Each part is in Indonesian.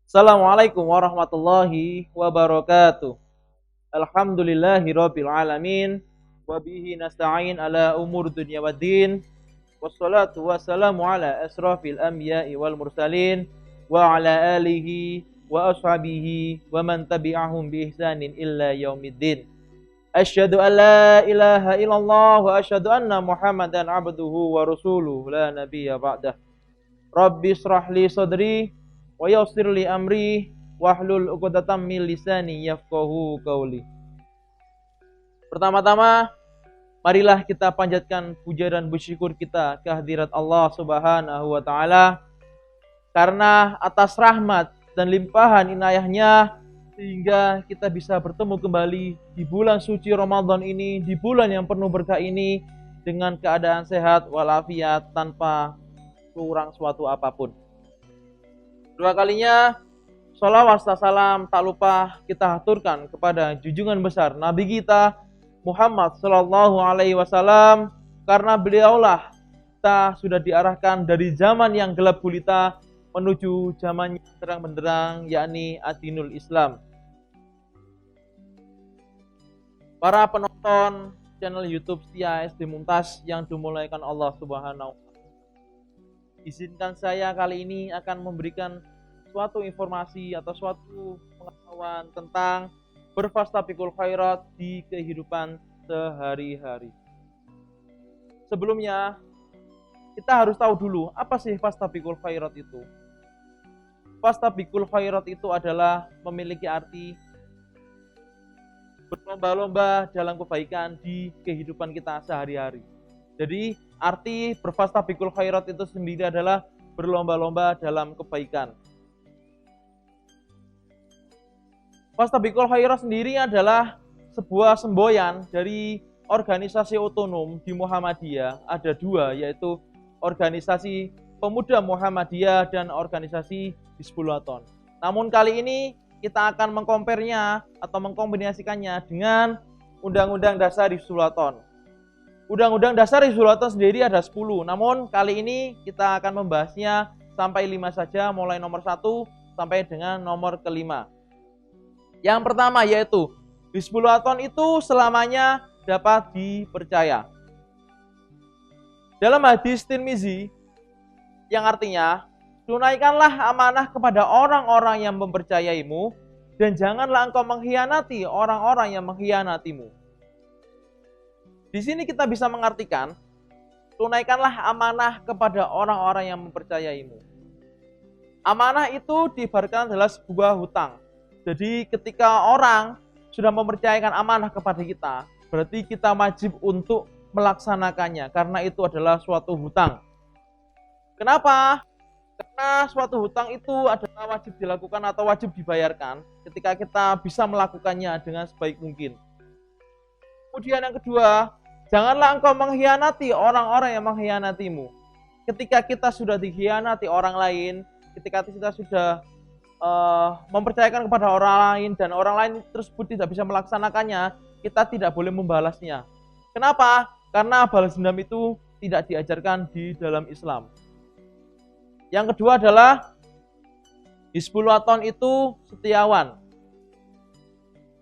Assalamualaikum warahmatullahi wabarakatuh. Alhamdulillahirabbil alamin wa bihi nasta'in ala umur dunya waddin. Wassalatu wassalamu ala asrafil anbiya'i wal mursalin wa ala alihi wa ashabihi wa man tabi'ahum bi ihsanin illa yaumiddin. Asyhadu an la ilaha illallah wa asyhadu anna Muhammadan abduhu wa rasuluhu la nabiyya ba'dah. Rabbi israh li sadri wa yassir li amri wahlul 'uqdatam min lisani yafqahu qauli. Pertama-tama, marilah kita panjatkan puja dan bersyukur kita kehadirat Allah Subhanahu wa taala karena atas rahmat dan limpahan inayahnya sehingga kita bisa bertemu kembali di bulan suci Ramadan ini, di bulan yang penuh berkah ini dengan keadaan sehat walafiat tanpa kurang suatu apapun. Dua kalinya sholawat salam tak lupa kita haturkan kepada junjungan besar Nabi kita Muhammad Sallallahu Alaihi Wasallam, karena beliaulah kita sudah diarahkan dari zaman yang gelap gulita menuju zaman yang terang benderang, yakni adinul Islam. Para penonton channel YouTube setia SD Mumtaz yang dimulaikan Allah Subhanahu wa taala, izinkan saya kali ini akan memberikan suatu informasi atau suatu pengetahuan tentang berfastabiqul khairat di kehidupan sehari-hari. Sebelumnya, kita harus tahu dulu apa sih fastabiqul khairat itu. Fastabiqul khairat itu adalah memiliki arti berlomba-lomba dalam kebaikan di kehidupan kita sehari-hari. Jadi, arti berfastabiqul khairat itu sendiri adalah berlomba-lomba dalam kebaikan. Fastabiqul khairat sendiri adalah sebuah semboyan dari organisasi otonom di Muhammadiyah. Ada dua, yaitu organisasi Pemuda Muhammadiyah dan organisasi Hizbul Wathon. Namun kali ini kita akan mengkomparnya atau mengkombinasikannya dengan Undang-Undang Dasar Hizbul Wathon. Undang-Undang Dasar Hizbul Wathon sendiri ada 10, namun kali ini kita akan membahasnya sampai 5 saja, mulai nomor 1 sampai dengan nomor kelima. Yang pertama yaitu Hizbul Wathon itu selamanya dapat dipercaya. Dalam hadis Tirmizi yang artinya, tunaikanlah amanah kepada orang-orang yang mempercayaimu dan janganlah engkau mengkhianati orang-orang yang mengkhianatimu. Di sini kita bisa mengartikan, tunaikanlah amanah kepada orang-orang yang mempercayaimu. Amanah itu diibaratkan adalah sebuah hutang. Jadi ketika orang sudah mempercayakan amanah kepada kita, berarti kita wajib untuk melaksanakannya karena itu adalah suatu hutang. Kenapa? Karena suatu hutang itu adalah wajib dilakukan atau wajib dibayarkan ketika kita bisa melakukannya dengan sebaik mungkin. Kemudian yang kedua, janganlah engkau mengkhianati orang-orang yang mengkhianatimu. Ketika kita sudah dikhianati orang lain, ketika kita sudah mempercayakan kepada orang lain dan orang lain tersebut tidak bisa melaksanakannya, kita tidak boleh membalasnya. Kenapa? Karena balas dendam itu tidak diajarkan di dalam Islam. Yang kedua adalah Hizbul Wathon itu setiawan.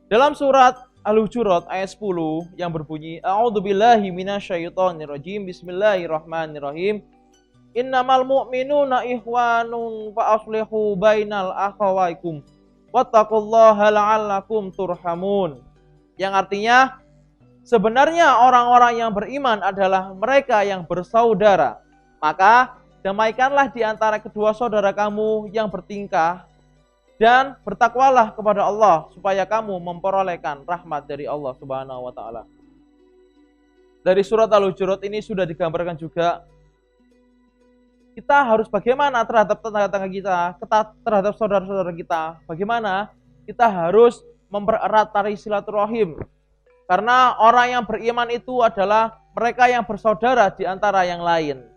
Dalam surat Al-Hujurat ayat 10 yang berbunyi, A'udzubillahi minasyaitonirrajim, Bismillahirrahmanirrahim. Innamal mu'minuna ikhwanun fa aslihu bainal akhawaikum wattaqullaha la'allakum turhamun. Yang artinya, sebenarnya orang-orang yang beriman adalah mereka yang bersaudara. Maka damaikanlah di antara kedua saudara kamu yang bertingkah dan bertakwalah kepada Allah supaya kamu memperolehkan rahmat dari Allah Subhanahu wa taala. Dari surat Al-Hujurat ini sudah digambarkan juga kita harus bagaimana terhadap tetangga-tetangga kita, terhadap saudara-saudara kita. Bagaimana kita harus mempererat tali silaturahim. Karena orang yang beriman itu adalah mereka yang bersaudara di antara yang lain.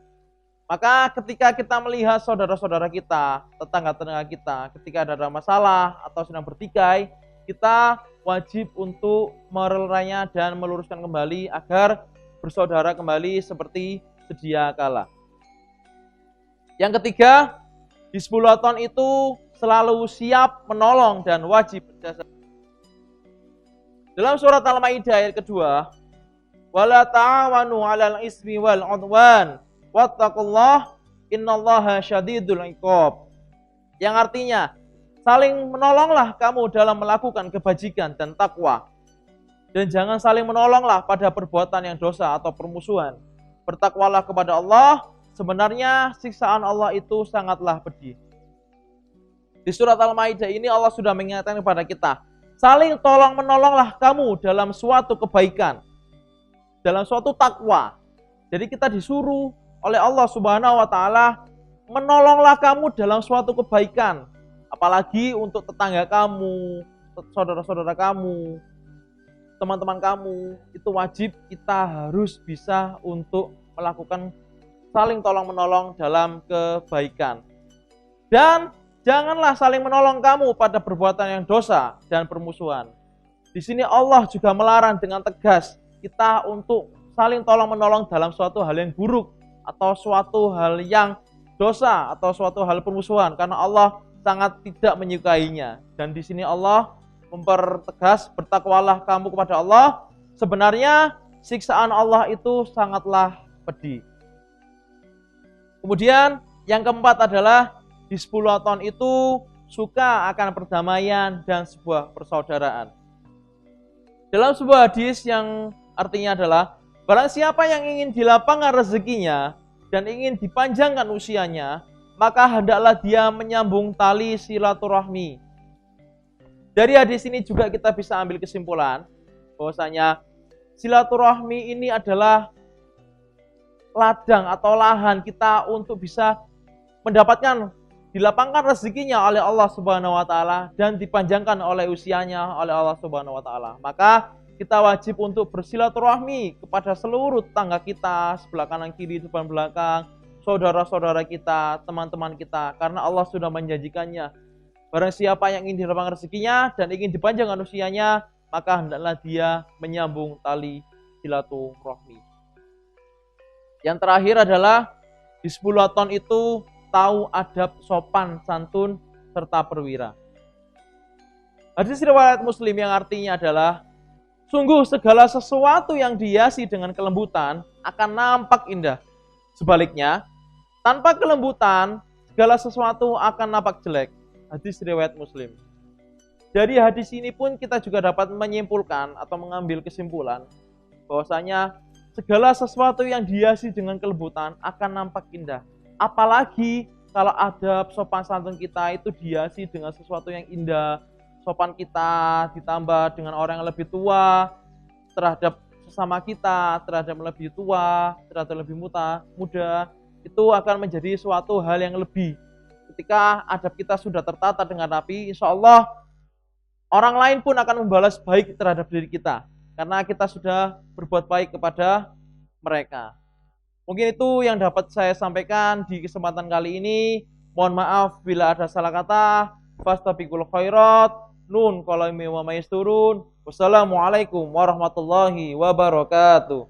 Maka ketika kita melihat saudara-saudara kita, tetangga-tetangga kita, ketika ada masalah atau sedang bertikai, kita wajib untuk merelainya dan meluruskan kembali agar bersaudara kembali seperti sedia kala. Yang ketiga, Hizbul Wathon itu selalu siap menolong dan wajib berjasa. Dalam surat Al-Maidah ayat kedua, wala ta'awanu 'alal ismi wal 'udwan wattaqullah innallaha syadidul 'iqab. Yang artinya, saling menolonglah kamu dalam melakukan kebajikan dan takwa. Dan jangan saling menolonglah pada perbuatan yang dosa atau permusuhan. Bertakwalah kepada Allah, sebenarnya siksaan Allah itu sangatlah pedih. Di surat Al-Maidah ini Allah sudah mengingatkan kepada kita, saling tolong menolonglah kamu dalam suatu kebaikan, dalam suatu takwa. Jadi kita disuruh oleh Allah Subhanahu wa taala menolonglah kamu dalam suatu kebaikan, apalagi untuk tetangga kamu, saudara-saudara kamu, teman-teman kamu. Itu wajib kita harus bisa untuk melakukan saling tolong menolong dalam kebaikan. Dan janganlah saling menolong kamu pada perbuatan yang dosa dan permusuhan. Di sini Allah juga melarang dengan tegas kita untuk saling tolong menolong dalam suatu hal yang buruk atau suatu hal yang dosa atau suatu hal permusuhan, karena Allah sangat tidak menyukainya. Dan di sini Allah mempertegas, bertakwalah kamu kepada Allah, sebenarnya siksaan Allah itu sangatlah pedih. Kemudian yang keempat adalah di 10 tahun itu suka akan perdamaian dan sebuah persaudaraan. Dalam sebuah hadis yang artinya adalah, barang siapa yang ingin dilapangkan rezekinya dan ingin dipanjangkan usianya, maka hendaklah dia menyambung tali silaturahmi. Dari hadis ini juga kita bisa ambil kesimpulan bahwasanya silaturahmi ini adalah ladang atau lahan kita untuk bisa mendapatkan, dilapangkan rezekinya oleh Allah Subhanahu wa taala dan dipanjangkan oleh usianya oleh Allah Subhanahu wa taala. Maka kita wajib untuk bersilaturahmi kepada seluruh tetangga kita, sebelah kanan kiri, depan belakang, saudara-saudara kita, teman-teman kita, karena Allah sudah menjanjikannya. Barang siapa yang ingin dilapangkan rezekinya dan ingin dipanjangkan usianya, maka hendaklah dia menyambung tali silaturahmi. Yang terakhir adalah di 10 tahun itu tahu adab, sopan, santun, serta perwira. Hadis riwayat Muslim yang artinya adalah, sungguh segala sesuatu yang dihiasi dengan kelembutan akan nampak indah. Sebaliknya, tanpa kelembutan, segala sesuatu akan nampak jelek. Hadis riwayat Muslim. Dari hadis ini pun kita juga dapat menyimpulkan atau mengambil kesimpulan bahwasanya segala sesuatu yang dihiasi dengan kelembutan akan nampak indah. Apalagi kalau adab, sopan, santun kita itu dihiasi dengan sesuatu yang indah. Sopan kita ditambah dengan orang yang lebih tua terhadap sesama kita, terhadap yang lebih tua, terhadap yang lebih muda, itu akan menjadi suatu hal yang lebih. Ketika adab kita sudah tertata dengan rapi, insya Allah orang lain pun akan membalas baik terhadap diri kita, karena kita sudah berbuat baik kepada mereka. Mungkin itu yang dapat saya sampaikan di kesempatan kali ini. Mohon maaf bila ada salah kata. Fastabiqul khairat. Nun qalami wa maisturun. Wassalamualaikum warahmatullahi wabarakatuh.